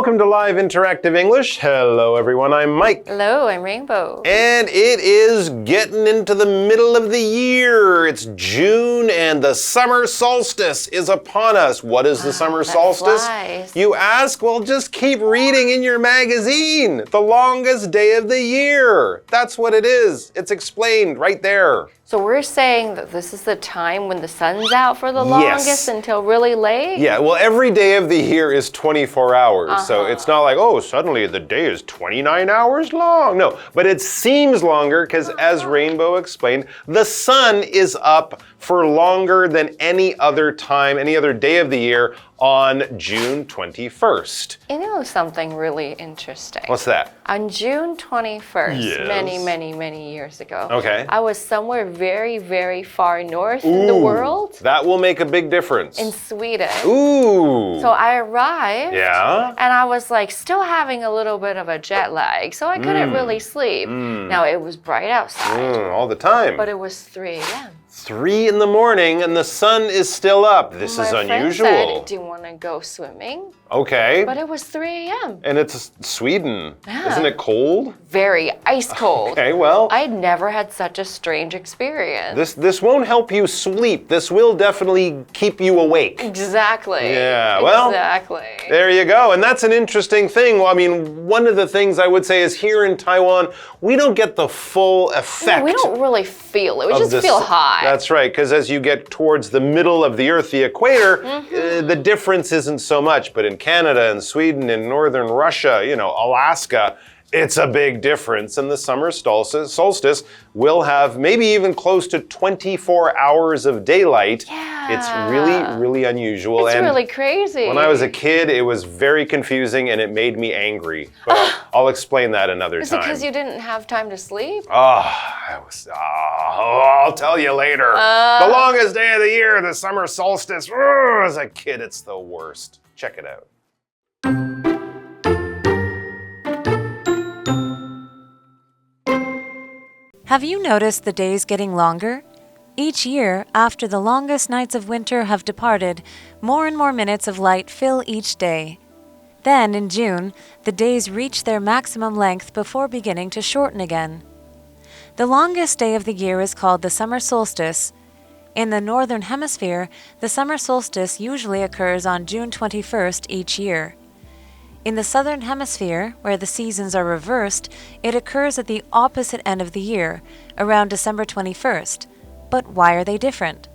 Welcome to Live Interactive English. Hello, everyone. I'm Mike. Hello, I'm Rainbow. And it is getting into the middle of the year. It's June and the summer solstice is upon us. What is the summer solstice? Flies. You ask? Well, just keep reading in your magazine. The longest day of the year. That's what it is. It's explained right there. So we're saying that this is the time when the sun's out for the longest until really late? Yeah, well, every day of the year is 24 hours. So it's not like, oh, suddenly the day is 29 hours long. No, but it seems longer because as Rainbow explained, the sun is up for longer than any other time, any other day of the year on June 21st. You know something really interesting? What's that? On June 21st, Yes. many years ago, Okay. I was somewhere very, very far north in the world. That will make a big difference. In Sweden. Ooh. So I arrived. Yeah? And I was like still having a little bit of a jet lag, so I couldn't really sleep. Now it was bright outside, All the time. but it was 3 a.m. 3 in the morning and the sun is still up. This is My friend unusual. said, do you want to go swimming? Okay. But it was 3 a.m. And it's Sweden. Yeah. Isn't it cold? Very ice cold. Okay, well, I'd never had such a strange experience. this won't help you sleep. This will definitely keep you awake. Exactly. Yeah, well, exactly. There you go. And that's an interesting thing. Well, I mean, one of the things I would say is here in Taiwan, we don't get the full effect. We don't really feel it. We just feel hot. That's right, because as you get towards the middle of the Earth, the equator, the difference isn't so much. But in Canada and Sweden and northern Russia, you know, Alaska, it's a big difference. And the summer solstice will have maybe even close to 24 hours of daylight. Yeah. It's really unusual. It's and really crazy. when I was a kid, it was very confusing and it made me angry. But I'll explain that another Is time. it because you didn't have time to sleep? I'll tell you later. The longest day of the year, the summer solstice. As a kid, it's the worst. Check it out. Have you noticed the days getting longer? Each year, after the longest nights of winter have departed, more and more minutes of light fill each day. Then, in June, the days reach their maximum length before beginning to shorten again. The longest day of the year is called the summer solstice. In the Northern Hemisphere, the summer solstice usually occurs on June 21st each year. In the Southern Hemisphere, where the seasons are reversed, it occurs at the opposite end of the year, around December 21st. But why are they different?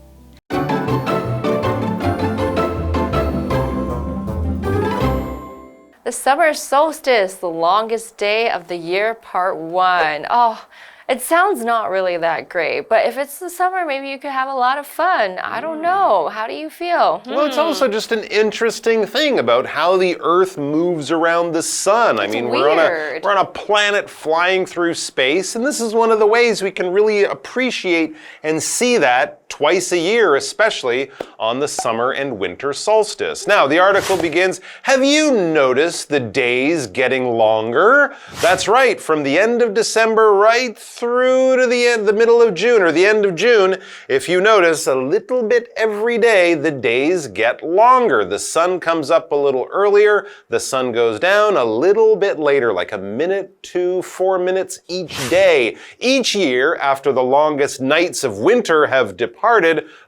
The summer solstice, the longest day of the year, part 1. Oh, it sounds not really that great, but if it's the summer, maybe you could have a lot of fun. I don't know. How do you feel? Well, it's also just an interesting thing about how the Earth moves around the sun. I mean, we're on a planet flying through space, and this is one of the ways we can really appreciate and see that twice a year, especially on the summer and winter solstice. Now, the article begins, have you noticed the days getting longer? That's right, from the end of December right through to the middle of June, or the end of June, if you notice a little bit every day, the days get longer. The sun comes up a little earlier, the sun goes down a little bit later, like a minute to 4 minutes each day. Each year, after the longest nights of winter have departed,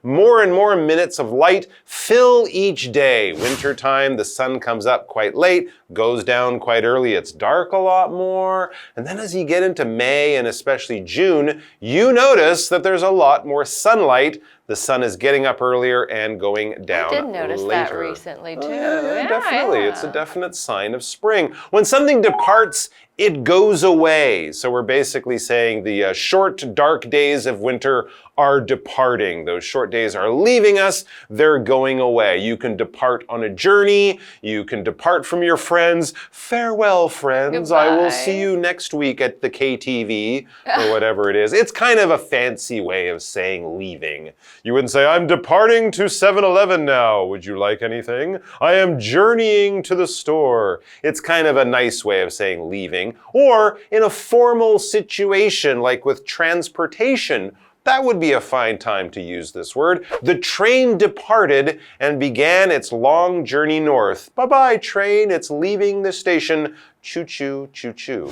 more and more minutes of light fill each day. Wintertime, the sun comes up quite late, goes down quite early, it's dark a lot more. And then as you get into May and especially June, you notice that there's a lot more sunlight. The sun is getting up earlier and going down later. I did notice that recently too. Yeah, definitely. It's a definite sign of spring. When something departs, it goes away. So we're basically saying the short, dark days of winter are departing. Those short days are leaving us. They're going away. You can depart on a journey. You can depart from your friends. Farewell, friends. Goodbye. I will see you next week at the KTV or whatever it is. It's kind of a fancy way of saying leaving. You wouldn't say, I'm departing to 7-Eleven now. Would you like anything? I am journeying to the store. It's kind of a nice way of saying leaving. Or in a formal situation, like with transportation, That would be a fine time to use this word. The train departed and began its long journey north. Bye-bye, train. It's leaving the station. Choo-choo, choo-choo.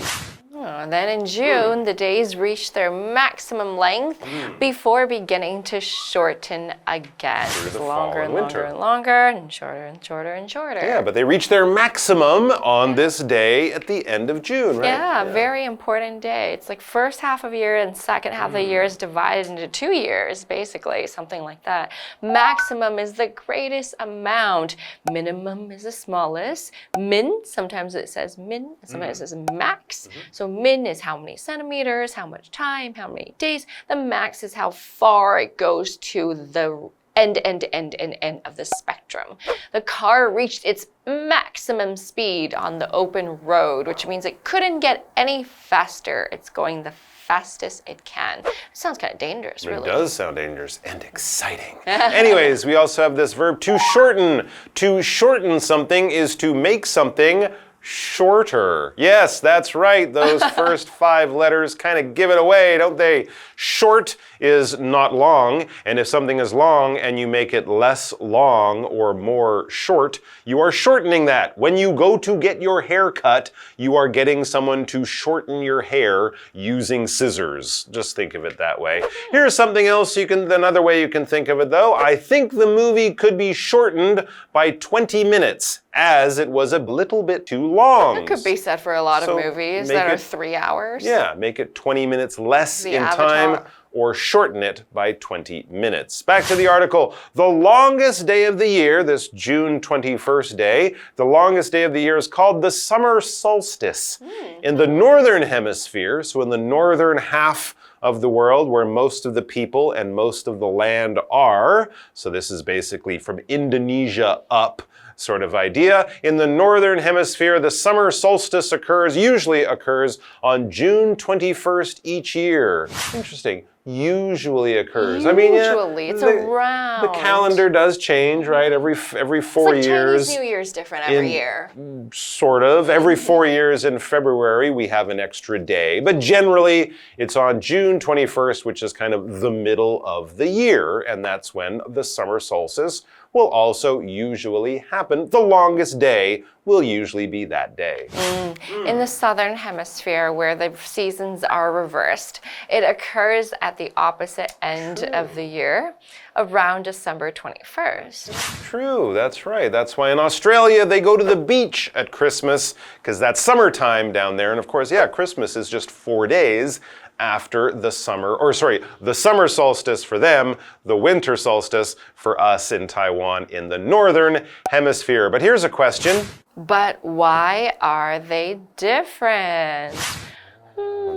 Then in June, the days reach their maximum length before beginning to shorten again. Longer and longer and longer, and shorter and shorter and shorter. Yeah, but they reach their maximum on this day at the end of June, right? Yeah, very important day. It's like first half of the year and second half of the year is divided into 2 years, basically, something like that. Maximum is the greatest amount. Minimum is the smallest. Min, sometimes it says min, sometimes it says max. So min is how many centimeters, how much time, how many days. The max is how far it goes to the end of the spectrum. The car reached its maximum speed on the open road, which means it couldn't get any faster. It's going the fastest it can. It sounds kind of dangerous, really. It does sound dangerous and exciting. Anyways, we also have this verb to shorten. To shorten something is to make something shorter. Yes, that's right. Those first 5 letters kind of give it away, don't they? Short is not long, and if something is long and you make it less long or more short, you are shortening that. When you go to get your hair cut, you are getting someone to shorten your hair using scissors. Just think of it that way. Here's something else another way you can think of it though. I think the movie could be shortened by 20 minutes. As it was a little bit too long. That could be said for a lot of movies that are 3 hours. Yeah, make it 20 minutes less in time or shorten it by 20 minutes. Back to the article. The longest day of the year, this June 21st day, the longest day of the year is called the Summer Solstice. In the northern hemisphere, so in the northern half of the world where most of the people and most of the land are, so this is basically from Indonesia up, sort of idea. In the northern hemisphere, the summer solstice usually occurs on June 21st each year. Interesting. Usually occurs. Usually, it's around. The calendar does change, right? Every 4 years. Chinese New Year's different every year. Sort of. Every 4 years in February, we have an extra day. But generally, it's on June 21st, which is kind of the middle of the year. And that's when the summer solstice will also usually happen. The longest day will usually be that day. In the southern hemisphere, where the seasons are reversed, it occurs at the opposite end of the year, around December 21st. True, that's right. That's why in Australia they go to the beach at Christmas, because that's summertime down there. And of course, yeah, Christmas is just 4 days after the summer solstice for them, the winter solstice for us in Taiwan in the northern hemisphere. But here's a question. But why are they different?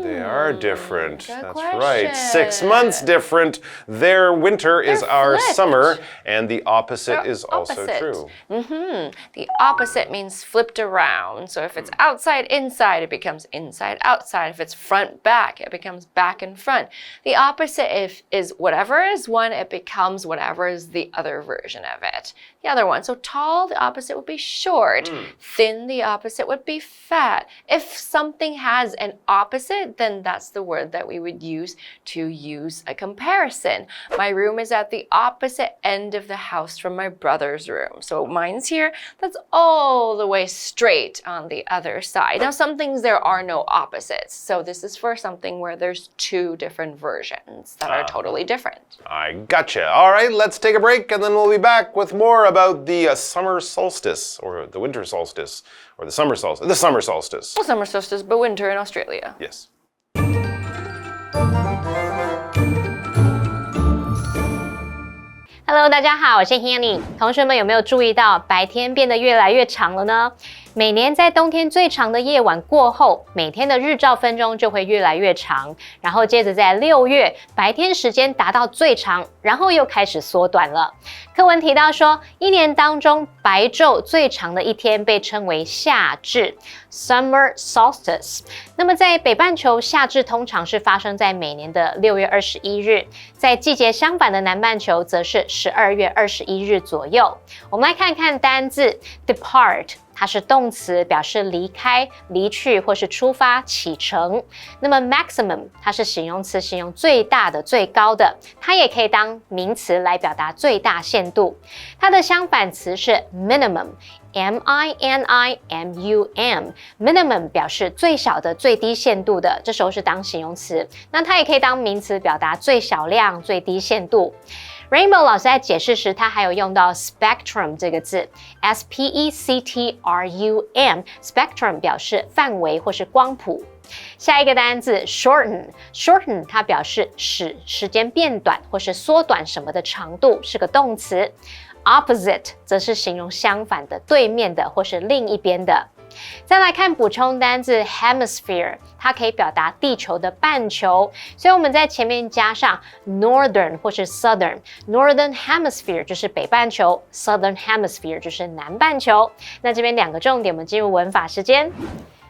They are different. Good That's question. right. 6 months different. Their winter is our flipped. summer, and the opposite is also true. The opposite means flipped around. So if it's outside, inside, it becomes inside, outside. If it's front, back, it becomes back and front. The opposite is whatever is one, it becomes whatever is the other version of it. The other one. So tall, the opposite would be short. Thin, the opposite would be fat. If something has an opposite, then that's the word that we would use to use a comparison. My room is at the opposite end of the house from my brother's room. So mine's here, that's all the way straight on the other side. Now, some things there are no opposites. So this is for something where there's 2 different versions that are totally different. I gotcha. All right, let's take a break, and then we'll be back with more about the summer solstice, or the winter solstice, or the summer solstice. The summer solstice. Well, summer solstice, but winter in Australia. Yes. Hello， 大家好，我是 Hanny。同学们有没有注意到白天变得越来越长了呢？每年在冬天最长的夜晚过后，每天的日照分钟就会越来越长，然后接着在6月，白天时间达到最长，然后又开始缩短了。课文提到说，1年当中白昼最长的一天被称为夏至 （Summer Solstice）。那么在北半球，夏至通常是发生在每年的6月21日，在季节相反的南半球则是12月21日左右。我们来看看单字 depart。它是动词，表示离开、离去或是出发、启程。那么 maximum 它是形容词，形容最大的、最高的，它也可以当名词来表达最大限度。它的相反词是 minimum。minimum 表示最小的、最低限度的，这时候是当形容词。那它也可以当名词，表达最小量、最低限度。Rainbow 老师在解释时，他还有用到 spectrum 这个字 ，S-P-E-C-T-R-U-M spectrum 表示范围或是光谱。下一个单字 shorten 它表示使时间变短或是缩短什么的长度，是个动词。Opposite 则是形容相反的、对面的或是另一边的。再来看补充单字 hemisphere， 它可以表达地球的半球，所以我们在前面加上 northern 或是 southern。Northern hemisphere 就是北半球， southern hemisphere 就是南半球。那这边两个重点，我们进入文法时间。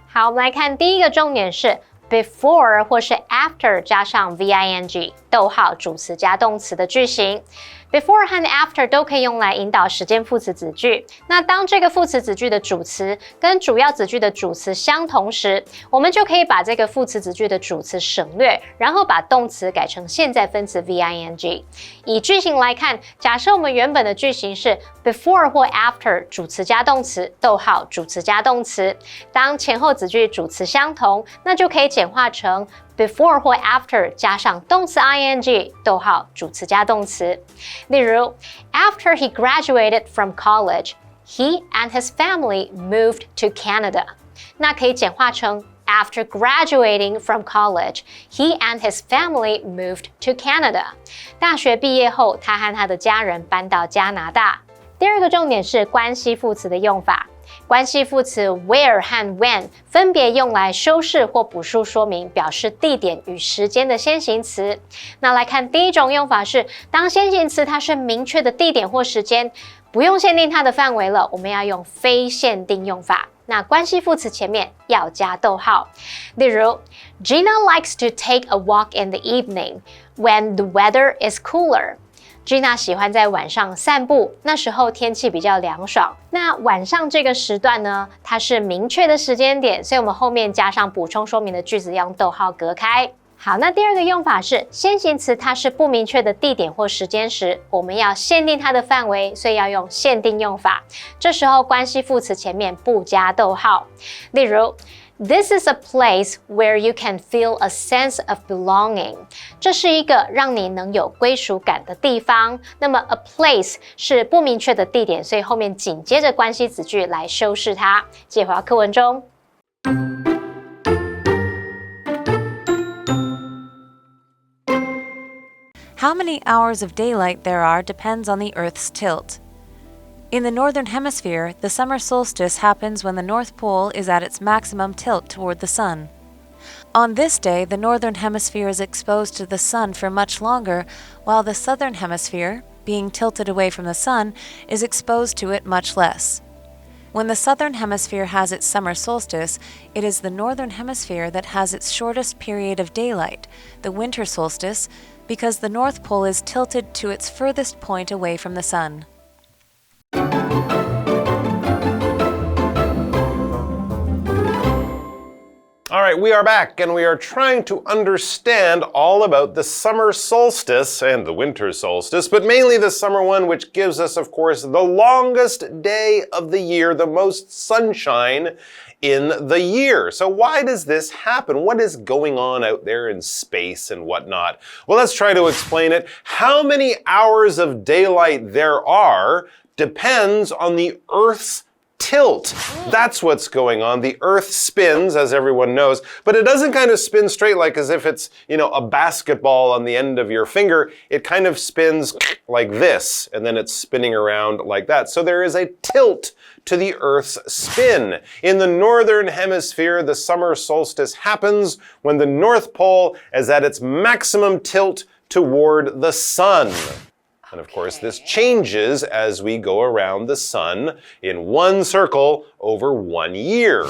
好，我们来看第一个重点是 before 或是 after 加上 VING 逗号主词加动词的句型。Before 和 after 都可以用来引导时间副词子句。那当这个副词子句的主词跟主要子句的主词相同时，我们就可以把这个副词子句的主词省略，然后把动词改成现在分词 VING。以句型来看，假设我们原本的句型是 before 或 after 主词加动词，逗号主词加动词。当前后子句主词相同，那就可以简化成before 或 after 加上动词 ing 逗号主词加动词。例如 After he graduated from college, he and his family moved to Canada. 那可以简化成 After graduating from college, he and his family moved to Canada. 大学毕业后，他和他的家人搬到加拿大。第二个重点是关系副词的用法。关系副词 where 和 when 分别用来修饰或补述说明，表示地点与时间的先行词。那来看第一种用法是，当先行词它是明确的地点或时间，不用限定它的范围了，我们要用非限定用法。那关系副词前面要加逗号。例如 Gina likes to take a walk in the evening when the weather is cooler.Gina 喜欢在晚上散步，那时候天气比较凉爽。那晚上这个时段呢，它是明确的时间点，所以我们后面加上补充说明的句子要用逗号隔开。好，那第二个用法是，先行词它是不明确的地点或时间时，我们要限定它的范围，所以要用限定用法。这时候关系副词前面不加逗号。例如This is a place where you can feel a sense of belonging. 这是一个让你能有归属感的地方。那么 a place 是不明确的地点，所以后面紧接着关系子句来修饰它。接回到课文中。How many hours of daylight there are depends on the Earth's tilt.In the northern hemisphere, the summer solstice happens when the North Pole is at its maximum tilt toward the sun. On this day, the northern hemisphere is exposed to the sun for much longer, while the southern hemisphere, being tilted away from the sun, is exposed to it much less. When the southern hemisphere has its summer solstice, it is the northern hemisphere that has its shortest period of daylight, the winter solstice, because the North Pole is tilted to its furthest point away from the sun.All right, we are back and we are trying to understand all about the summer solstice and the winter solstice, but mainly the summer one, which gives us, of course, the longest day of the year, the most sunshine in the year. So why does this happen? What is going on out there in space and whatnot? Well, let's try to explain it. How many hours of daylight there are depends on the Earth's tilt. That's what's going on. The Earth spins, as everyone knows, but it doesn't kind of spin straight like as if it's, a basketball on the end of your finger. It kind of spins like this, and then it's spinning around like that. So there is a tilt to the Earth's spin. In the northern hemisphere, the summer solstice happens when the North Pole is at its maximum tilt toward the sun.And of course, this changes as we go around the sun in one circle over 1 year.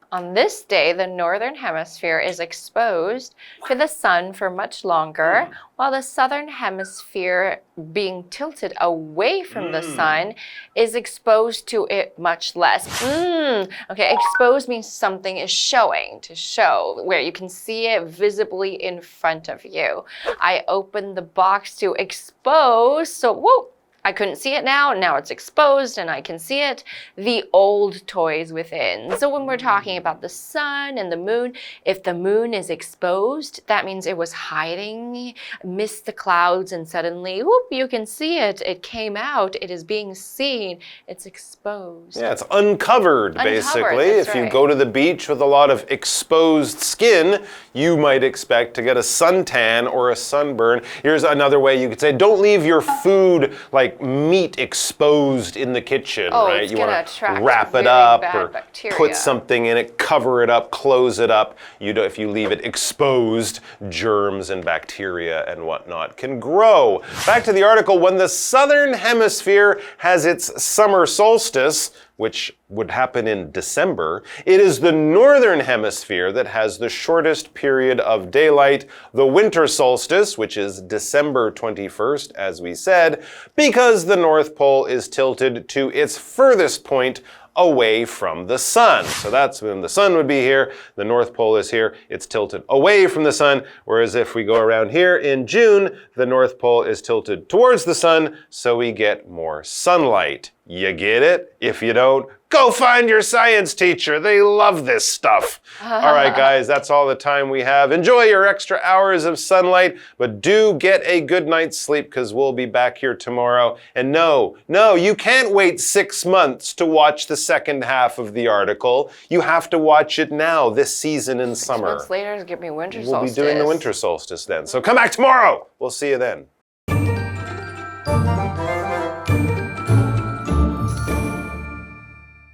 On this day, the northern hemisphere is exposed to the sun for much longer, while the southern hemisphere, being tilted away from the sun, is exposed to it much less. Okay, exposed means something is showing, to show, where you can see it visibly in front of you. I opened the box to expose, so whoa! I couldn't see it now it's exposed and I can see it, the old toys within. So when we're talking about the sun and the moon, if the moon is exposed, that means it was hiding, missed the clouds, and suddenly, whoop, you can see it. It came out, it is being seen, it's exposed. Yeah, it's uncovered, basically. If you right. go to the beach with a lot of exposed skin, you might expect to get a suntan or a sunburn. Here's another way you could say, don't leave your food like meat exposed in the kitchen, right? It's you want to wrap it up or bacteria. Put something in it, cover it up, close it up. If you leave it exposed, germs and bacteria and whatnot can grow. Back to the article, when the southern hemisphere has its summer solstice, which would happen in December, it is the northern hemisphere that has the shortest period of daylight, the winter solstice, which is December 21st, as we said, because the North Pole is tilted to its furthest point away from the sun. So that's when the sun would be here, the North Pole is here, it's tilted away from the sun, whereas if we go around here in June, the North Pole is tilted towards the sun, so we get more sunlight. You get it? If you don't, go find your science teacher. They love this stuff. All right, guys, that's all the time we have. Enjoy your extra hours of sunlight, but do get a good night's sleep because we'll be back here tomorrow. And no, you can't wait 6 months to watch the second half of the article. You have to watch it now, this season in summer. 6 months later, give me winter solstice. We'll be doing the winter solstice then. So come back tomorrow. We'll see you then.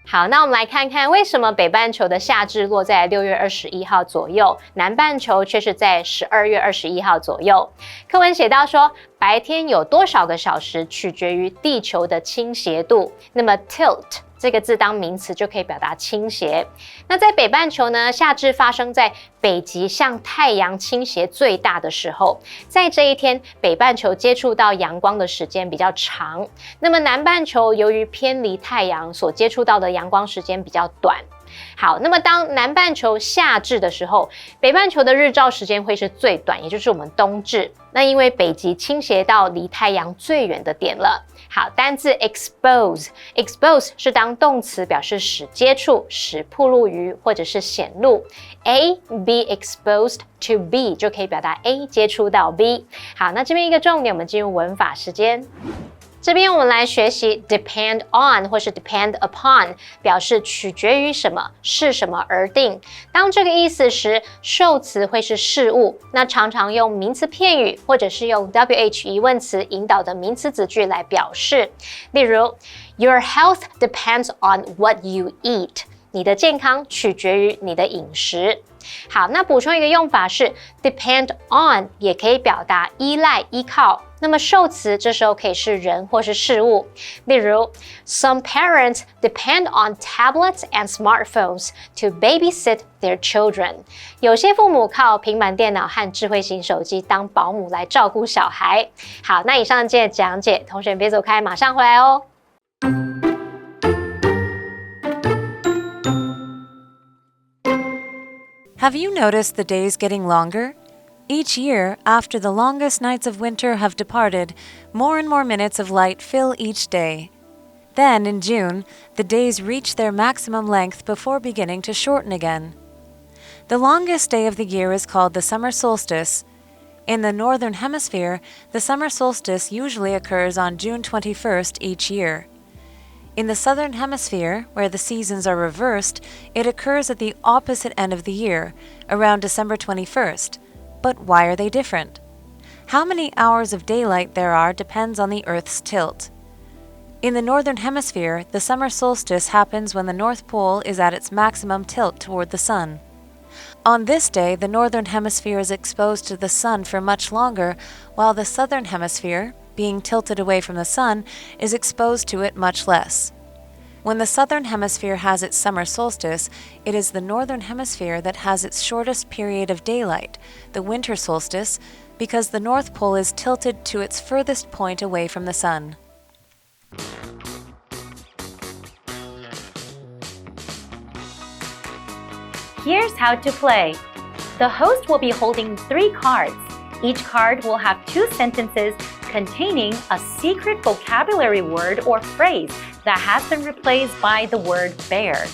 好，那我们来看看为什么北半球的夏至落在6月21号左右，南半球却是在12月21号左右。课文写到说，白天有多少个小时取决于地球的倾斜度。那么 tilt 这个字当名词就可以表达倾斜。那在北半球呢，夏至发生在北极向太阳倾斜最大的时候，在这一天，北半球接触到阳光的时间比较长。那么南半球由于偏离太阳，所接触到的阳光时间比较短。好，那么当南半球夏至的时候，北半球的日照时间会是最短，也就是我们冬至。那因为北极倾斜到离太阳最远的点了。好，单字 expose 是当动词，表示使接触、使暴露于或者是显露。A be exposed to B 就可以表达 A 接触到 B。好，那这边一个重点，我们进入文法时间。这边我们来学习 depend on 或是 depend upon， 表示取决于什么，是什么而定。当这个意思时，受词会是事物，那常常用名词片语或者是用 WH 疑问词引导的名词子句来表示。例如 Your health depends on what you eat。你的健康取决于你的饮食。好，那补充一个用法是 depend on 也可以表达依赖、依靠。那么受词这时候可以是人或是事物。例如 Some parents depend on tablets and smartphones to babysit their children。有些父母靠平板电脑和智慧型手机当保姆来照顾小孩。好，那以上今天的讲解，同学别走开，马上回来哦。Have you noticed the days getting longer? Each year, after the longest nights of winter have departed, more and more minutes of light fill each day. Then, in June, the days reach their maximum length before beginning to shorten again. The longest day of the year is called the summer solstice. In the northern hemisphere, the summer solstice usually occurs on June 21st each year. In the southern hemisphere, where the seasons are reversed, it occurs at the opposite end of the year, around December 21st. But why are they different? How many hours of daylight there are depends on the Earth's tilt. In the northern hemisphere, the summer solstice happens when the North Pole is at its maximum tilt toward the sun. On this day, the northern hemisphere is exposed to the sun for much longer, while the southern hemisphere, being tilted away from the sun, is exposed to it much less. When the southern hemisphere has its summer solstice, it is the northern hemisphere that has its shortest period of daylight, the winter solstice, because the North Pole is tilted to its furthest point away from the sun. Here's how to play. The host will be holding 3 cards. Each card will have 2 sentences containing a secret vocabulary word or phrase that has been replaced by the word bear.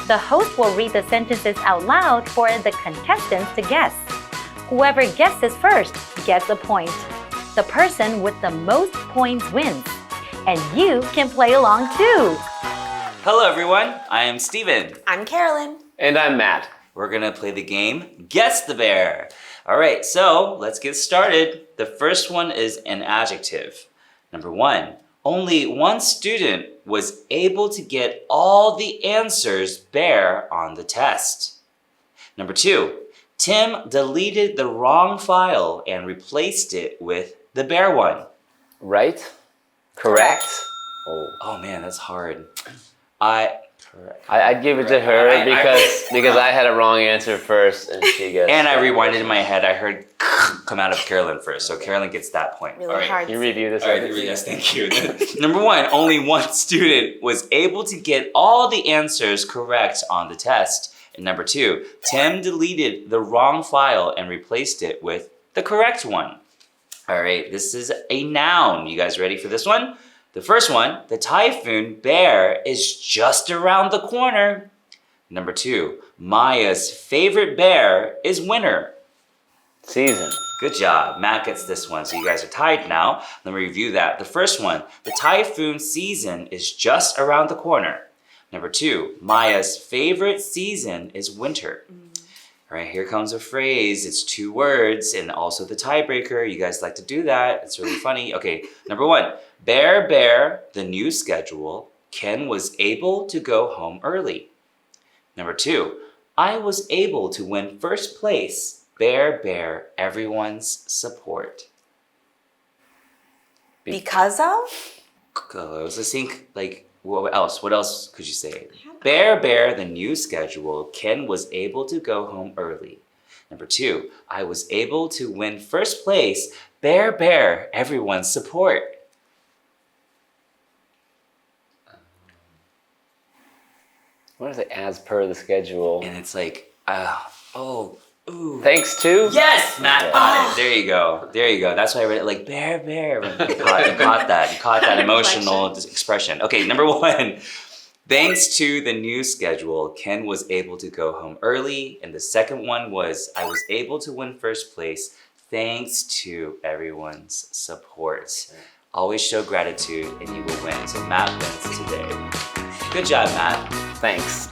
The host will read the sentences out loud for the contestants to guess. Whoever guesses first gets a point. The person with the most points wins. And you can play along too. Hello everyone, I am Stephen. I'm Carolyn. And I'm Matt. We're gonna play the game Guess the Bear. All right, so let's get started. The first one is an adjective. Number 1, only one student was able to get all the answers bear on the test. Number 2, Tim deleted the wrong file and replaced it with the bear one. Right? Correct? Oh man, that's hard. I'd give it to her because I had a wrong answer first and she guessed. And I rewinded in my head. I heard come out of Carolyn first, so Carolyn gets that point. Really hard. Can you review this? All right, yes, thank you. Number 1, only one student was able to get all the answers correct on the test. And number 2, Tim deleted the wrong file and replaced it with the correct one. All right, this is a noun. You guys ready for this one? The first one, the typhoon bear is just around the corner. Number 2, Maya's favorite bear is winter. Season. Good job. Matt gets this one, so you guys are tied now. Let me review that. The first one, the typhoon season is just around the corner. Number 2, Maya's favorite season is winter. All right, here comes a phrase. It's 2 words and also the tiebreaker. You guys like to do that. It's really funny. Okay, number 1, Bear, Bear, the new schedule. Ken was able to go home early. Number 2, I was able to win first place. Bear, Bear, everyone's support. Because of? Let's think, like, what else? What else could you say? Bear, Bear, the new schedule. Ken was able to go home early. Number 2, I was able to win first place. Bear, Bear, everyone's support. What is it? As per the schedule. And it's like, ooh. Thanks to? Yes, Matt got it. There you go. There you go. That's why I read it like bear, bear. You caught that. You caught that emotional expression. Okay, number 1. Thanks to the new schedule, Ken was able to go home early. And the second one was, I was able to win first place thanks to everyone's support. Always show gratitude and you will win. So Matt wins today. Good job, Matt. Thanks.